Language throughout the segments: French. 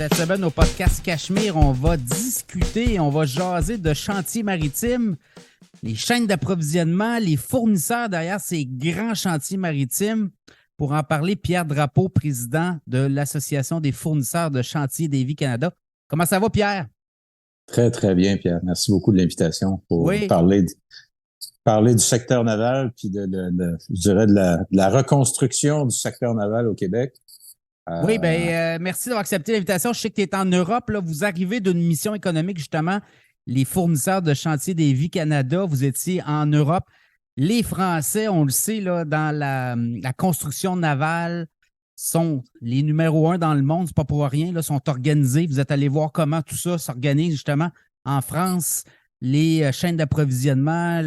Cette semaine, au podcast Cachemire, on va discuter, on va jaser de chantiers maritimes, les chaînes d'approvisionnement, les fournisseurs derrière ces grands chantiers maritimes. Pour en parler, Pierre Drapeau, président de l'Association des fournisseurs de chantiers Davy Canada. Comment ça va, Pierre? Très, très bien, Pierre. Merci beaucoup de l'invitation pour Oui. parler du secteur naval puis je dirais de la reconstruction du secteur naval au Québec. Oui, bien, merci d'avoir accepté l'invitation. Je sais que tu es en Europe. Là. Vous arrivez d'une mission économique, justement, les fournisseurs de chantiers Davy Canada. Vous étiez en Europe. Les Français, on le sait, là, dans la construction navale, sont les numéros un dans le monde. C'est pas pour rien, là, sont organisés. Vous êtes allé voir comment tout ça s'organise, justement, en France, les chaînes d'approvisionnement,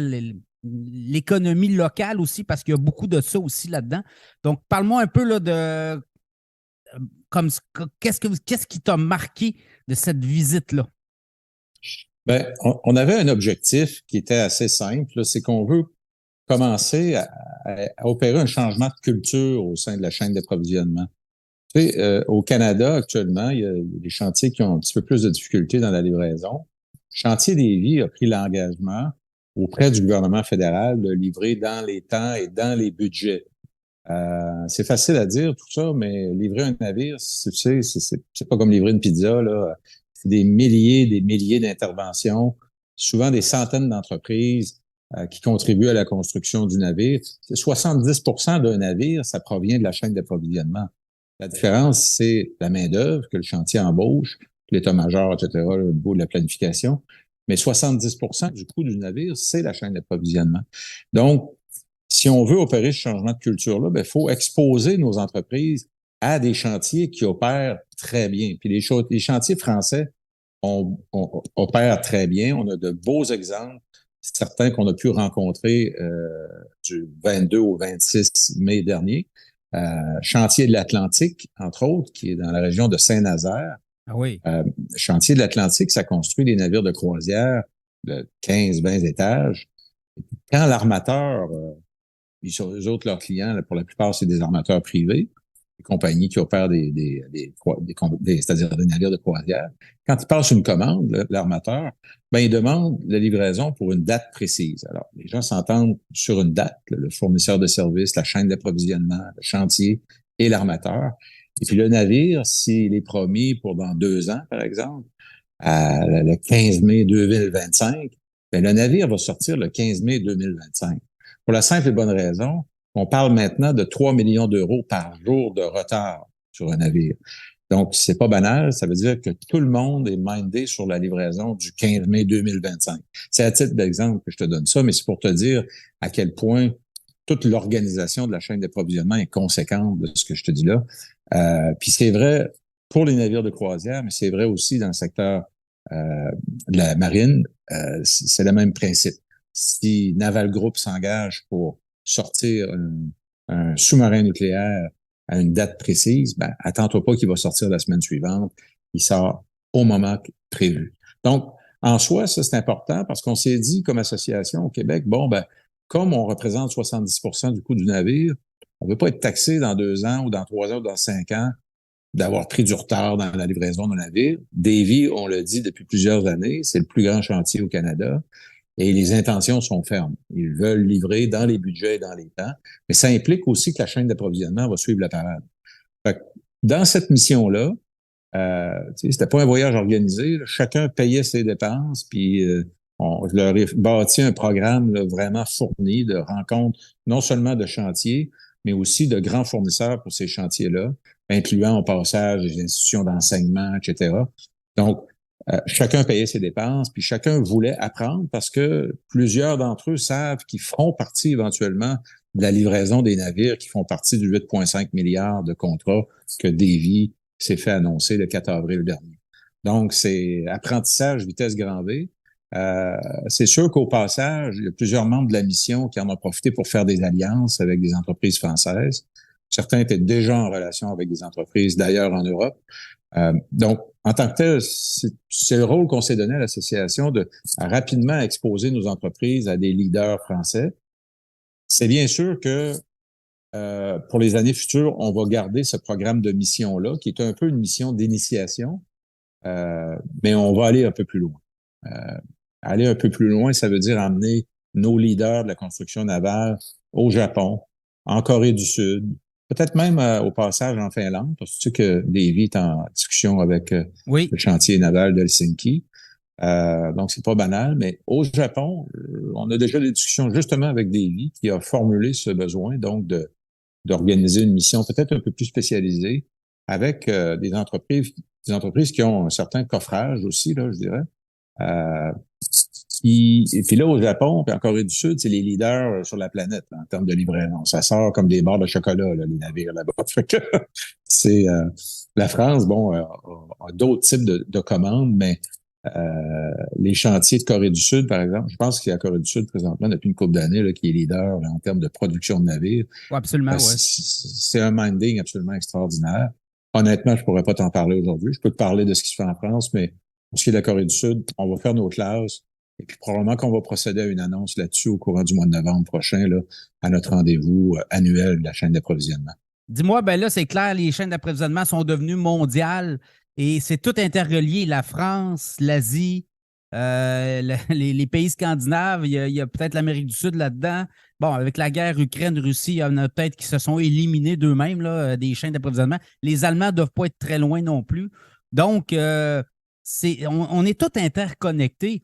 l'économie locale aussi, parce qu'il y a beaucoup de ça aussi là-dedans. Donc, parle-moi un peu là, de comme qu'est-ce qui t'a marqué de cette visite-là? On avait un objectif qui était assez simple, là, c'est qu'on veut commencer à opérer un changement de culture au sein de la chaîne d'approvisionnement. Tu sais, au Canada, actuellement, il y a des chantiers qui ont un petit peu plus de difficultés dans la livraison. Chantier Davy a pris l'engagement auprès du gouvernement fédéral de livrer dans les temps et dans les budgets. C'est facile à dire tout ça, mais livrer un navire, tu sais, c'est pas comme livrer une pizza, là. C'est des milliers d'interventions, souvent des centaines d'entreprises qui contribuent à la construction du navire. 70% d'un navire, ça provient de la chaîne d'approvisionnement. La différence, c'est la main-d'œuvre que le chantier embauche, l'état-major, etc., au niveau de la planification. Mais 70% du coût du navire, c'est la chaîne d'approvisionnement. Donc, si on veut opérer ce changement de culture-là, il faut exposer nos entreprises à des chantiers qui opèrent très bien. Puis les chantiers français opèrent très bien. On a de beaux exemples, certains qu'on a pu rencontrer du 22 au 26 mai dernier. Chantier de l'Atlantique, entre autres, qui est dans la région de Saint-Nazaire. Ah oui. Chantier de l'Atlantique, ça construit des navires de croisière de 15-20 étages. Quand l'armateur, eux autres, leurs clients, là, pour la plupart, c'est des armateurs privés, des compagnies qui opèrent c'est-à-dire des navires de croisière. Quand ils passent une commande, l'armateur, il demande la livraison pour une date précise. Alors, les gens s'entendent sur une date, le fournisseur de services, la chaîne d'approvisionnement, le chantier et l'armateur. Et puis le navire, s'il est promis pour dans 2 ans, par exemple, le 15 mai 2025, le navire va sortir le 15 mai 2025. Pour la simple et bonne raison, on parle maintenant de 3 millions d'euros par jour de retard sur un navire. Donc, c'est pas banal. Ça veut dire que tout le monde est mindé sur la livraison du 15 mai 2025. C'est à titre d'exemple que je te donne ça, mais c'est pour te dire à quel point toute l'organisation de la chaîne d'approvisionnement est conséquente de ce que je te dis là. Puis c'est vrai pour les navires de croisière, mais c'est vrai aussi dans le secteur de la marine. C'est le même principe. Si Naval Group s'engage pour sortir un sous-marin nucléaire à une date précise, attends-toi pas qu'il va sortir la semaine suivante. Il sort au moment prévu. Donc, en soi, ça, c'est important parce qu'on s'est dit, comme association au Québec, comme on représente 70% du coût du navire, on ne veut pas être taxé dans 2 ans ou dans 3 ans ou dans 5 ans d'avoir pris du retard dans la livraison d'un navire. Davy, on le dit depuis plusieurs années, c'est le plus grand chantier au Canada. Et les intentions sont fermes. Ils veulent livrer dans les budgets et dans les temps. Mais ça implique aussi que la chaîne d'approvisionnement va suivre la parade. Fait que dans cette mission-là, c'était pas un voyage organisé. Là. Chacun payait ses dépenses, puis je leur ai bâti un programme là, vraiment fourni de rencontres, non seulement de chantiers, mais aussi de grands fournisseurs pour ces chantiers-là, incluant au passage les institutions d'enseignement, etc. Donc, chacun payait ses dépenses, puis chacun voulait apprendre parce que plusieurs d'entre eux savent qu'ils feront partie éventuellement de la livraison des navires qui font partie du 8,5 milliards de contrats que Davy s'est fait annoncer le 4 avril dernier. Donc, c'est apprentissage vitesse grand V. C'est sûr qu'au passage, il y a plusieurs membres de la mission qui en ont profité pour faire des alliances avec des entreprises françaises. Certains étaient déjà en relation avec des entreprises d'ailleurs en Europe. Donc, en tant que tel, c'est le rôle qu'on s'est donné à l'association de rapidement exposer nos entreprises à des leaders français. C'est bien sûr que pour les années futures, on va garder ce programme de mission-là, qui est un peu une mission d'initiation, Mais on va aller un peu plus loin. Aller un peu plus loin, ça veut dire emmener nos leaders de la construction navale au Japon, en Corée du Sud, peut-être même au passage en Finlande, parce que tu sais que Davy est en discussion avec Oui, le chantier naval d'Helsinki. Donc, c'est pas banal, mais au Japon, on a déjà des discussions justement avec Davy qui a formulé ce besoin, donc d'organiser une mission peut-être un peu plus spécialisée avec des entreprises qui ont un certain coffrage aussi, là, je dirais. Euh, et puis là, au Japon, puis en Corée du Sud, c'est les leaders sur la planète là, en termes de livraison. Ça sort comme des barres de chocolat, là, les navires là-bas. Fait que c'est la France, bon, a d'autres types de commandes, mais les chantiers de Corée du Sud, par exemple, je pense qu'il y a Corée du Sud présentement depuis une couple d'années là, qui est leader là, en termes de production de navires. ouais, absolument, oui. C'est un minding absolument extraordinaire. Honnêtement, je pourrais pas t'en parler aujourd'hui. Je peux te parler de ce qui se fait en France, mais pour ce qui est de la Corée du Sud, on va faire nos classes. Et puis probablement qu'on va procéder à une annonce là-dessus au courant du mois de novembre prochain, là, à notre rendez-vous annuel de la chaîne d'approvisionnement. Dis-moi, ben là, c'est clair, les chaînes d'approvisionnement sont devenues mondiales et c'est tout interrelié. La France, l'Asie, les pays scandinaves, il y a peut-être l'Amérique du Sud là-dedans. Bon, avec la guerre Ukraine-Russie, il y en a peut-être qui se sont éliminés d'eux-mêmes, là, des chaînes d'approvisionnement. Les Allemands ne doivent pas être très loin non plus. Donc, on est tous interconnectés.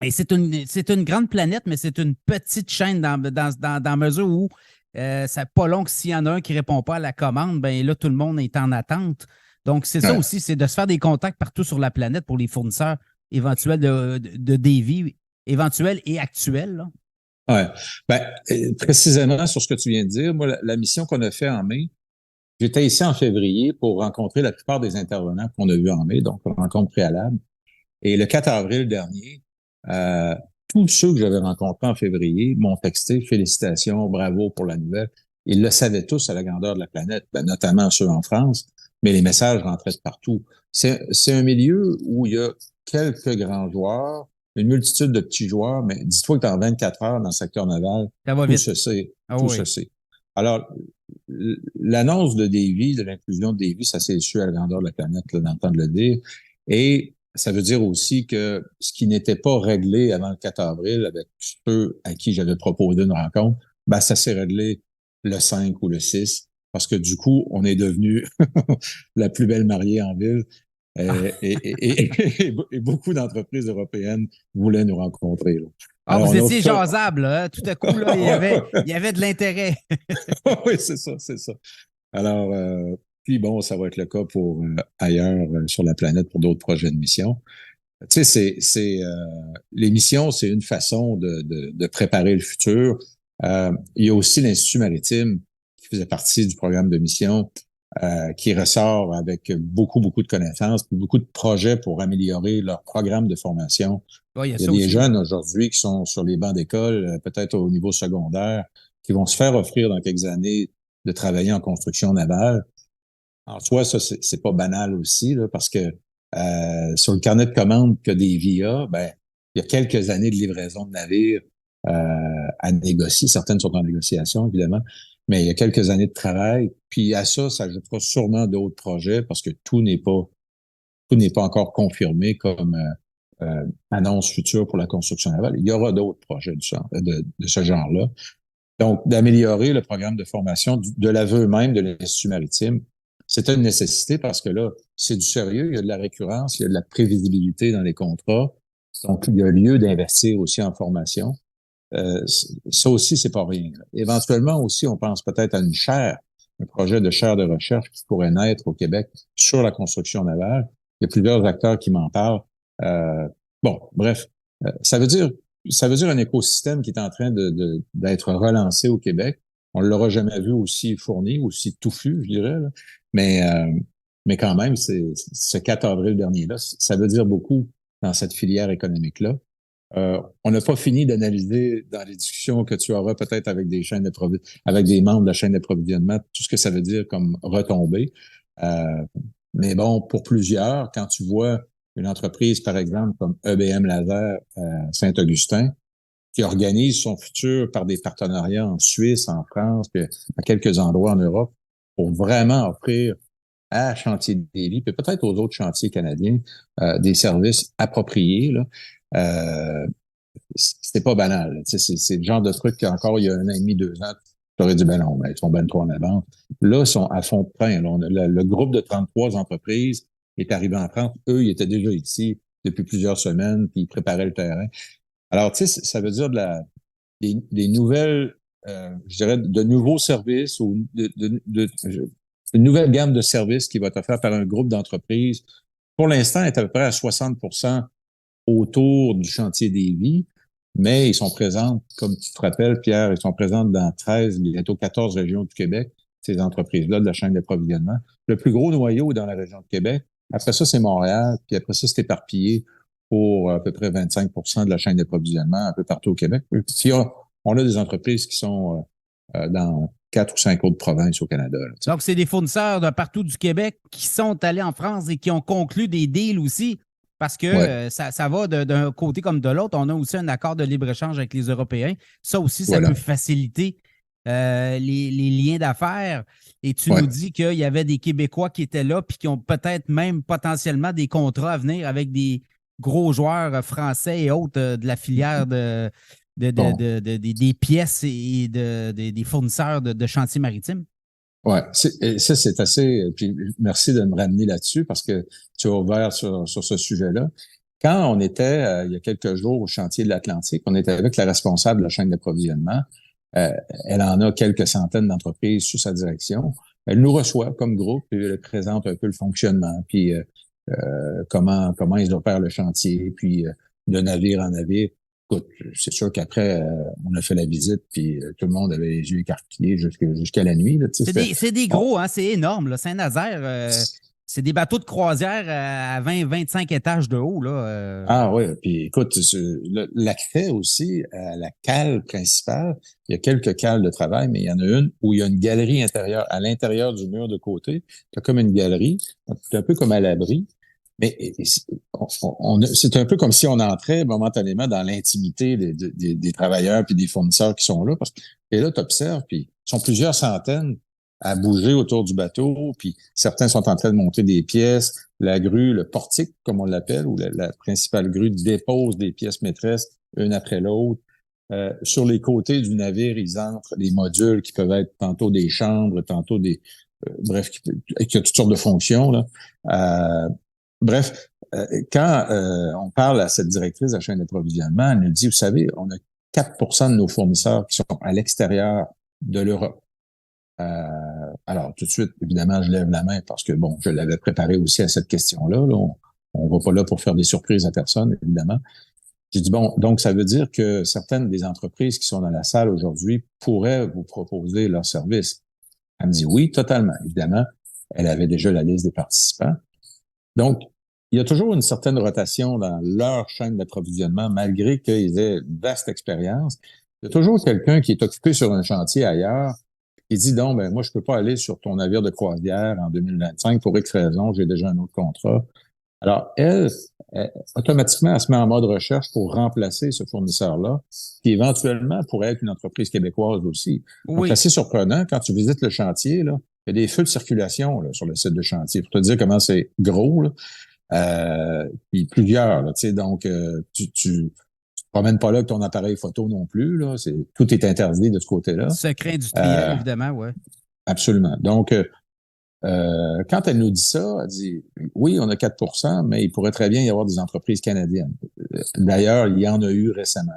Et c'est une grande planète, mais c'est une petite chaîne dans la mesure où c'est pas long que s'il y en a un qui ne répond pas à la commande, ben là, tout le monde est en attente. Donc, c'est ça Ouais. aussi, c'est de se faire des contacts partout sur la planète pour les fournisseurs éventuels de Davy, éventuels et actuels, là. Ouais. Ben, précisément sur ce que tu viens de dire, moi, la mission qu'on a fait en mai, j'étais ici en février pour rencontrer la plupart des intervenants qu'on a vus en mai, donc rencontre préalable. Et le 4 avril dernier, euh, tous ceux que j'avais rencontrés en février m'ont texté félicitations, bravo pour la nouvelle. Ils le savaient tous à la grandeur de la planète, ben, notamment ceux en France, mais les messages rentraient de partout. C'est un milieu où il y a quelques grands joueurs, une multitude de petits joueurs, mais dis-toi que dans 24 heures, dans le secteur naval, Ça va tout vite. se sait, Ah tout se oui. sait. Alors, l'annonce de Davy, de l'inclusion de Davy, ça s'est su à la grandeur de la planète, là, d'entendre le dire. Et ça veut dire aussi que ce qui n'était pas réglé avant le 4 avril avec ceux à qui j'avais proposé une rencontre, ben, ça s'est réglé le 5 ou le 6 parce que du coup, on est devenu la plus belle mariée en ville et beaucoup d'entreprises européennes voulaient nous rencontrer, là. Ah, Alors, vous on a étiez fait... jasable, là, hein? Tout à coup, là, il y avait de l'intérêt. oui, c'est ça, c'est ça. Alors, puis bon, ça va être le cas pour ailleurs sur la planète pour d'autres projets de mission. Tu sais, les missions, c'est une façon de préparer le futur. Il y a aussi l'Institut maritime qui faisait partie du programme de mission, qui ressort avec beaucoup, beaucoup de connaissances, puis beaucoup de projets pour améliorer leur programme de formation. Oui, il y a Il y a ça des aussi. jeunes aujourd'hui qui sont sur les bancs d'école, peut-être au niveau secondaire, qui vont se faire offrir dans quelques années de travailler en construction navale. En soi, ça, c'est pas banal aussi, là, parce que sur le carnet de commandes que des VIA, ben, il y a quelques années de livraison de navires à négocier. Certaines sont en négociation, évidemment, mais il y a quelques années de travail. Puis à ça s'ajoutera sûrement d'autres projets parce que tout n'est pas encore confirmé comme annonce future pour la construction navale. Il y aura d'autres projets de ce genre-là. Donc, d'améliorer le programme de formation de l'aveu même de l'Institut maritime, c'était une nécessité parce que là, c'est du sérieux, il y a de la récurrence, il y a de la prévisibilité dans les contrats. Donc, il y a lieu d'investir aussi en formation. Ça aussi, c'est pas rien. Éventuellement aussi, on pense peut-être à une chaire, un projet de chaire de recherche qui pourrait naître au Québec sur la construction navale. Il y a plusieurs acteurs qui m'en parlent. Euh, bon, bref, ça veut dire un écosystème qui est en train d'être relancé au Québec. On ne l'aura jamais vu aussi fourni, aussi touffu, je dirais, là. Mais, euh, mais quand même, ce 4 avril dernier-là, ça veut dire beaucoup dans cette filière économique-là. On n'a pas fini d'analyser dans les discussions que tu auras peut-être avec avec des membres de la chaîne d'approvisionnement, tout ce que ça veut dire comme retombée. Euh, mais bon, pour plusieurs, quand tu vois une entreprise, par exemple, comme EBM Laser Saint-Augustin, qui organise son futur par des partenariats en Suisse, en France, puis à quelques endroits en Europe, pour vraiment offrir à Chantier de Lévis, puis peut-être aux autres chantiers canadiens, des services appropriés, là. C'était pas banal. C'est le genre de truc qu'encore il y a 1 an et demi, 2 ans, tu aurais dit, ben non, ils sont ben trop en avant. Là, ils sont à fond de train. Là. Le groupe de 33 entreprises est arrivé en France. Eux, ils étaient déjà ici depuis plusieurs semaines, puis ils préparaient le terrain. Alors, tu sais, ça veut dire des nouvelles, je dirais, de nouveaux services ou une nouvelle gamme de services qui va être offerte par un groupe d'entreprises. Pour l'instant, elle est à peu près à 60% autour du chantier des vies, mais ils sont présents, comme tu te rappelles, Pierre, ils sont présents dans 13, bientôt 14 régions du Québec, ces entreprises-là de la chaîne d'approvisionnement. Le plus gros noyau est dans la région de Québec. Après ça, c'est Montréal, puis après ça, c'est éparpillé pour à peu près 25% de la chaîne d'approvisionnement un peu partout au Québec. Puis on a des entreprises qui sont dans 4 ou 5 autres provinces au Canada. Là, Donc, c'est des fournisseurs de partout du Québec qui sont allés en France et qui ont conclu des deals aussi. Parce que ouais, ça va d'un côté comme de l'autre. On a aussi un accord de libre-échange avec les Européens. Ça aussi, ça voilà. peut faciliter les liens d'affaires. Et tu Ouais. nous dis qu'il y avait des Québécois qui étaient là puis qui ont peut-être même potentiellement des contrats à venir avec des gros joueurs français et autres de la filière Bon. des pièces et des fournisseurs de chantiers maritimes. Ouais, et ça, c'est assez. Puis merci de me ramener là-dessus parce que tu as ouvert sur ce sujet-là. Quand on était, il y a quelques jours, au chantier de l'Atlantique, on était avec la responsable de la chaîne d'approvisionnement. Elle en a quelques centaines d'entreprises sous sa direction. Elle nous reçoit comme groupe et elle présente un peu le fonctionnement, puis comment ils opèrent le chantier, puis de navire en navire. Écoute, c'est sûr qu'après, on a fait la visite, puis tout le monde avait les yeux écarquillés jusqu'à la nuit. Là, tu sais, C'est des on- gros, hein, c'est énorme. Là. Saint-Nazaire, c'est des bateaux de croisière à 20-25 étages de haut. Là, Ah oui, puis écoute, l'accès aussi à la cale principale, il y a quelques cales de travail, mais il y en a une où il y a une galerie intérieure, à l'intérieur du mur de côté. Tu as comme une galerie, c'est un peu comme à l'abri, mais c'est un peu comme si on entrait momentanément dans l'intimité des travailleurs puis des fournisseurs qui sont là. Et là, tu observes, puis ils sont plusieurs centaines à bouger autour du bateau, puis certains sont en train de monter des pièces. La grue, le portique, comme on l'appelle, ou la principale grue, dépose des pièces maîtresses une après l'autre. Sur les côtés du navire, ils entrent les modules qui peuvent être tantôt des chambres, tantôt bref, qui a toutes sortes de fonctions, là. Bref, quand on parle à cette directrice de la chaîne d'approvisionnement, elle nous dit, vous savez, on a 4% de nos fournisseurs qui sont à l'extérieur de l'Europe. Alors, tout de suite, évidemment, je lève la main parce que, bon, je l'avais préparé aussi à cette question-là. Là. On va pas là pour faire des surprises à personne, évidemment. J'ai dit, bon, donc ça veut dire que certaines des entreprises qui sont dans la salle aujourd'hui pourraient vous proposer leurs services. Elle me dit oui, totalement. Évidemment, elle avait déjà la liste des participants. Donc, il y a toujours une certaine rotation dans leur chaîne d'approvisionnement, malgré qu'ils aient une vaste expérience. Il y a toujours quelqu'un qui est occupé sur un chantier ailleurs qui dit, donc, ben, moi, je peux pas aller sur ton navire de croisière en 2025 pour X raison, j'ai déjà un autre contrat. Alors, automatiquement, elle se met en mode recherche pour remplacer ce fournisseur-là, qui éventuellement pourrait être une entreprise québécoise aussi. Donc, c'est oui. assez surprenant quand tu visites le chantier, là, il y a des feux de circulation là, sur le site de chantier pour te dire comment c'est gros. Là. Puis plusieurs, là, tu sais, donc tu te promènes pas là avec ton appareil photo non plus. Là, tout est interdit de ce côté-là. Secret industriel, Euh, évidemment, ouais. absolument. Donc, quand elle nous dit ça, elle dit oui, on a 4%, mais il pourrait très bien y avoir des entreprises canadiennes. D'ailleurs, il y en a eu récemment.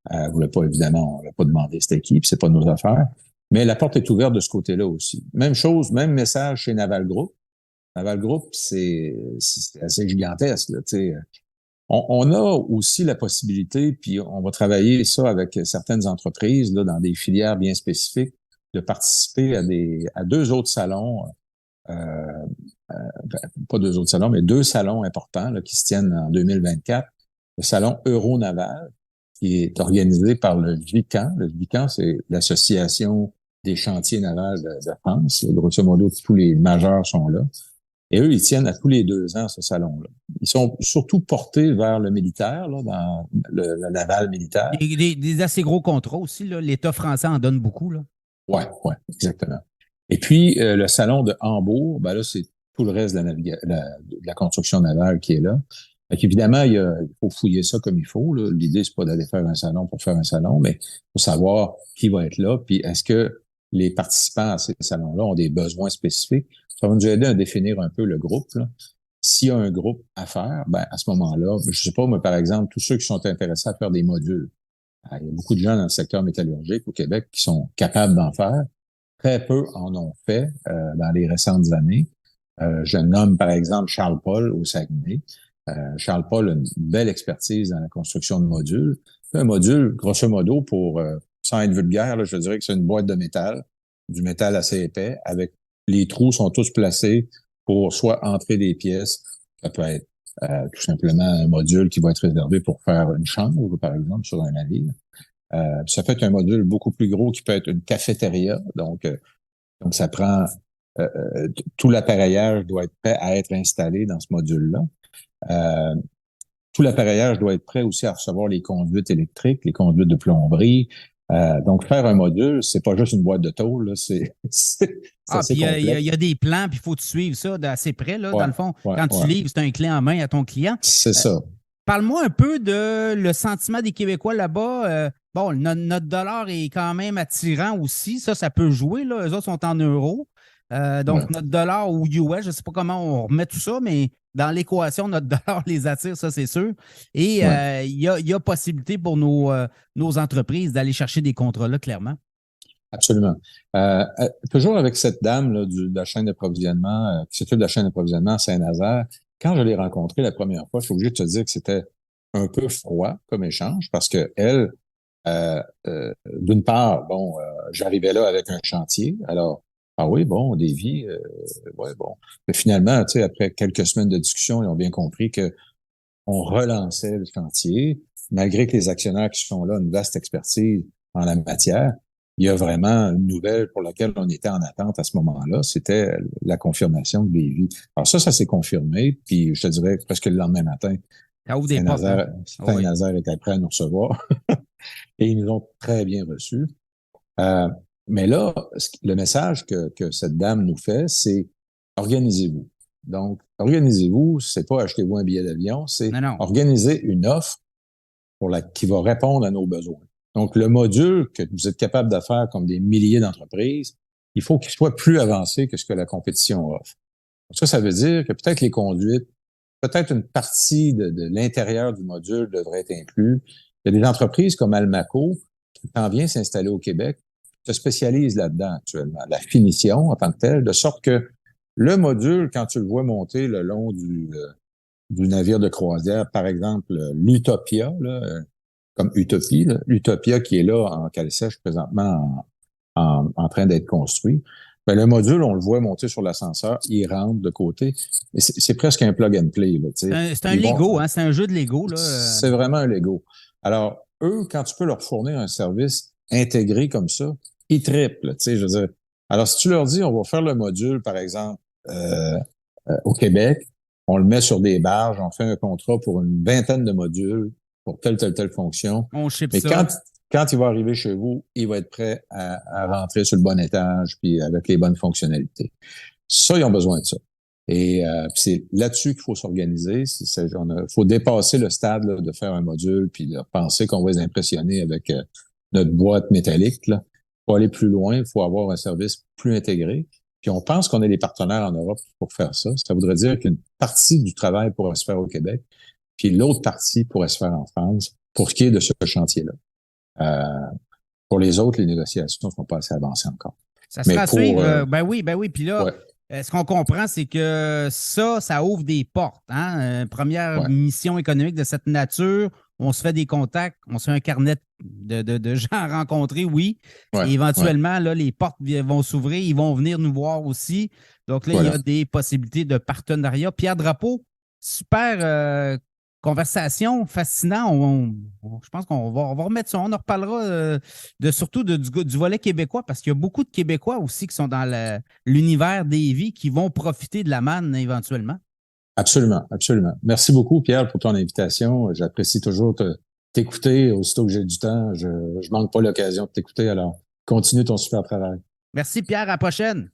Elle voulait pas, évidemment, on l'a pas demandé c'était qui, puis c'est pas de nos affaires. Mais la porte est ouverte de ce côté-là aussi. Même chose, même message chez Naval Group. Naval Group, c'est assez gigantesque. Là, tu sais. On a aussi la possibilité, puis on va travailler ça avec certaines entreprises là, dans des filières bien spécifiques, de participer à 2 autres salons pas 2 autres salons, mais 2 salons importants là, qui se tiennent en 2024. Le salon Euronaval, qui est organisé par le VICAN. Le VICAN, c'est l'Association des chantiers navals de France. Grosso modo, tous les majeurs sont là. Et eux, ils tiennent à tous les 2 ans ce salon-là. Ils sont surtout portés vers le militaire, là, dans le naval militaire. Des assez gros contrats aussi, là. L'État français en donne beaucoup, là. Ouais, exactement. Et puis, le salon de Hambourg, ben là, c'est tout le reste de la construction navale qui est là. Fait qu'évidemment, il faut fouiller ça comme il faut, là. L'idée, c'est pas d'aller faire un salon pour faire un salon, mais il faut savoir qui va être là, puis est-ce que les participants à ces salons-là ont des besoins spécifiques. Ça va nous aider à définir un peu le groupe, là. S'il y a un groupe à faire, ben à ce moment-là, je sais pas, mais par exemple, tous ceux qui sont intéressés à faire des modules. Il y a beaucoup de gens dans le secteur métallurgique au Québec qui sont capables d'en faire. Très peu en ont fait dans les récentes années. Je nomme par exemple Charles Paul au Saguenay. Charles Paul a une belle expertise dans la construction de modules. Un module, grosso modo, sans être vulgaire, là, je dirais que c'est une boîte de métal, du métal assez épais, avec les trous sont tous placés pour soit entrer des pièces, ça peut être tout simplement un module qui va être réservé pour faire une chambre, par exemple, sur un navire. Ça fait un module beaucoup plus gros qui peut être une cafétéria, donc ça prend tout l'appareillage doit être prêt à être installé dans ce module-là. Tout l'appareillage doit être prêt aussi à recevoir les conduites électriques, les conduites de plomberie. Donc, faire un module, c'est pas juste une boîte de tôle, là, c'est assez Puis complexe. il y a des plans, puis il faut te suivre ça d'assez près, là, dans Ouais, le fond. ouais, Quand tu ouais. livres, c'est un clé en main à ton client. C'est ça. Parle-moi un peu de le sentiment des Québécois là-bas. Bon, notre dollar est quand même attirant aussi. Ça peut jouer, là. Eux autres sont en euros. Ouais. Donc, notre dollar ou US, je ne sais pas comment on remet tout ça, mais dans l'équation, notre dollar les attire, ça, c'est sûr. Et Ouais. il y a possibilité pour nos entreprises d'aller chercher des contrats là, clairement. Absolument. Toujours avec cette dame là, de la chaîne d'approvisionnement, qui s'occupe de la chaîne d'approvisionnement à Saint-Nazaire, quand je l'ai rencontrée la première fois, je suis obligé de te dire que c'était un peu froid comme échange parce que elle, d'une part, bon, j'arrivais là avec un chantier. Alors, ah oui, bon, des vies, ouais, bon. Mais finalement, tu sais, après quelques semaines de discussion, ils ont bien compris que on relançait le chantier, malgré que les actionnaires qui sont là ont une vaste expertise en la matière. Il y a vraiment une nouvelle pour laquelle on était en attente à ce moment-là, c'était la confirmation de Lévis. Alors ça s'est confirmé, puis je te dirais presque le lendemain matin, Ça ouvre des portes, hein? Saint-Nazaire, Oui. Saint-Nazaire était prêt à nous recevoir et ils nous ont très bien reçus. Euh, mais là, le message que cette dame nous fait, c'est organisez-vous. Donc, organisez-vous, c'est pas achetez-vous un billet d'avion, c'est Non, non. organiser une offre qui va répondre à nos besoins. Donc, le module que vous êtes capable de faire comme des milliers d'entreprises, il faut qu'il soit plus avancé que ce que la compétition offre. Ça veut dire que peut-être les conduites, peut-être une partie de l'intérieur du module devrait être inclus. Il y a des entreprises comme Almaco qui s'en vient s'installer au Québec, se spécialisent là-dedans actuellement, la finition en tant que telle, de sorte que le module, quand tu le vois monter le long du navire de croisière, par exemple l'Utopia, là, comme Utopie, là, l'Utopia qui est là en cale sèche présentement en train d'être construit. Ben, le module, on le voit monter sur l'ascenseur, il rentre de côté. C'est presque un plug and play. Là, C'est un Lego, hein? C'est un jeu de Lego, là. C'est vraiment un Lego. Alors, eux, quand tu peux leur fournir un service intégré comme ça, ils triplent. Je veux dire. Alors, si tu leur dis, on va faire le module, par exemple, au Québec, on le met sur des barges, on fait un contrat pour une vingtaine de modules pour telle fonction. On ship Mais ça. quand il va arriver chez vous, il va être prêt à rentrer sur le bon étage puis avec les bonnes fonctionnalités. Ça, ils ont besoin de ça. Et c'est là-dessus qu'il faut s'organiser. Il faut dépasser le stade là, de faire un module puis de penser qu'on va les impressionner avec notre boîte métallique. Là. Pour aller plus loin, il faut avoir un service plus intégré. Puis on pense qu'on est les partenaires en Europe pour faire ça. Ça voudrait dire qu'une partie du travail pourrait se faire au Québec, puis l'autre partie pourrait se faire en France pour ce qui est de ce chantier-là. Pour les autres, les négociations ne sont pas assez avancées encore. Ça Mais sera à pour, suivre. Ben oui, ben oui. Puis là, ouais, ce qu'on comprend, c'est que ça ouvre des portes. Hein? Première ouais, mission économique de cette nature, on se fait des contacts, on se fait un carnet de gens à rencontrer, oui. ouais, Et ouais, éventuellement, là, les portes vont s'ouvrir, ils vont venir nous voir aussi. Donc là, il y voilà. a des possibilités de partenariat. Pierre Drapeau, super conversation, fascinant. Je pense on va remettre ça. On en reparlera surtout du volet québécois parce qu'il y a beaucoup de Québécois aussi qui sont dans l'univers des vies qui vont profiter de la manne éventuellement. Absolument, absolument. Merci beaucoup, Pierre, pour ton invitation. J'apprécie toujours t'écouter. Aussitôt que j'ai du temps, je manque pas l'occasion de t'écouter. Alors, continue ton super travail. Merci Pierre, à la prochaine.